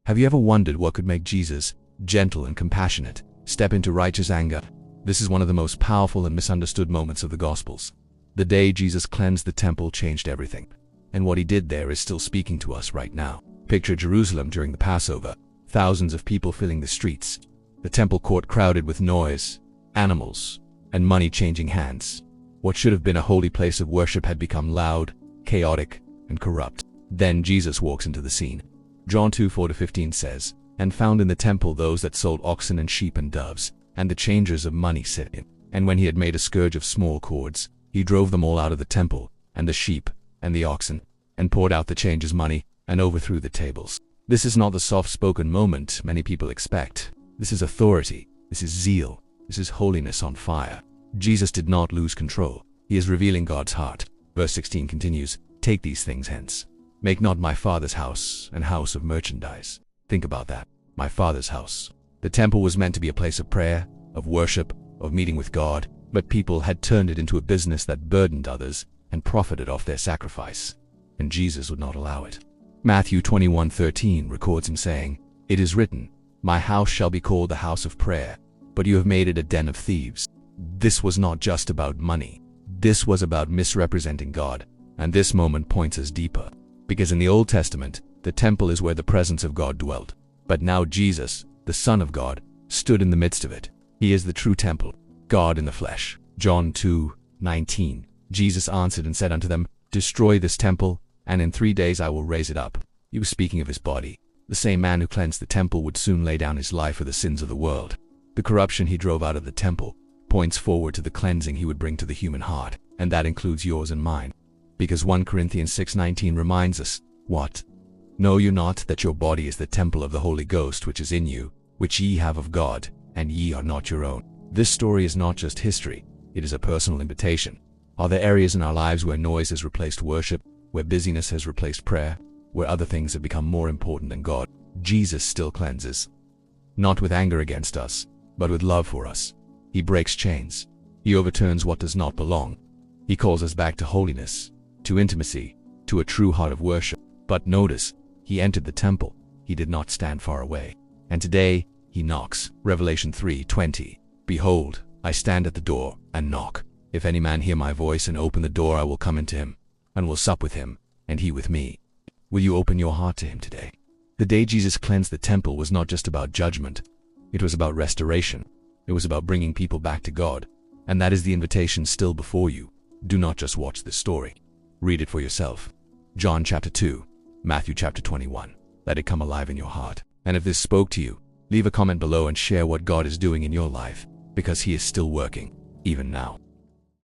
Have you ever wondered what could make Jesus, gentle and compassionate, step into righteous anger? This is one of the most powerful and misunderstood moments of the Gospels. The day Jesus cleansed the temple changed everything, and what he did there is still speaking to us right now. Picture Jerusalem during the Passover, thousands of people filling the streets, the temple court crowded with noise, animals, and money changing hands. What should have been a holy place of worship had become loud, chaotic, and corrupt. Then Jesus walks into the scene. John 2:4-15 says, "And found in the temple those that sold oxen and sheep and doves, and the changers of money sitting. And when he had made a scourge of small cords, he drove them all out of the temple, and the sheep, and the oxen, and poured out the changers' money, and overthrew the tables." This is not the soft-spoken moment many people expect. This is authority. This is zeal. This is holiness on fire. Jesus did not lose control. He is revealing God's heart. Verse 16 continues, "Take these things hence. Make not my Father's house an house of merchandise." Think about that. My Father's house. The temple was meant to be a place of prayer, of worship, of meeting with God, but people had turned it into a business that burdened others and profited off their sacrifice. And Jesus would not allow it. Matthew 21:13 records him saying, "It is written, my house shall be called the house of prayer, but you have made it a den of thieves." This was not just about money. This was about misrepresenting God. And this moment points us deeper. Because in the Old Testament, the temple is where the presence of God dwelt. But now Jesus, the Son of God, stood in the midst of it. He is the true temple, God in the flesh. John 2:19. Jesus answered and said unto them, "Destroy this temple, and in 3 days I will raise it up." He was speaking of his body. The same man who cleansed the temple would soon lay down his life for the sins of the world. The corruption he drove out of the temple points forward to the cleansing he would bring to the human heart, and that includes yours and mine. Because 1 Corinthians 6:19 reminds us, what? "Know you not that your body is the temple of the Holy Ghost which is in you, which ye have of God, and ye are not your own." This story is not just history, it is a personal invitation. Are there areas in our lives where noise has replaced worship, where busyness has replaced prayer, where other things have become more important than God? Jesus still cleanses. Not with anger against us, but with love for us. He breaks chains. He overturns what does not belong. He calls us back to holiness, to intimacy, to a true heart of worship. But notice, he entered the temple. He did not stand far away. And today, he knocks. Revelation 3:20. "Behold, I stand at the door and knock. If any man hear my voice and open the door, I will come into him, and will sup with him, and he with me." Will you open your heart to him today? The day Jesus cleansed the temple was not just about judgment. It was about restoration. It was about bringing people back to God. And that is the invitation still before you. Do not just watch this story. Read it for yourself. John chapter 2, Matthew chapter 21. Let it come alive in your heart. And if this spoke to you, leave a comment below and share what God is doing in your life, because he is still working, even now.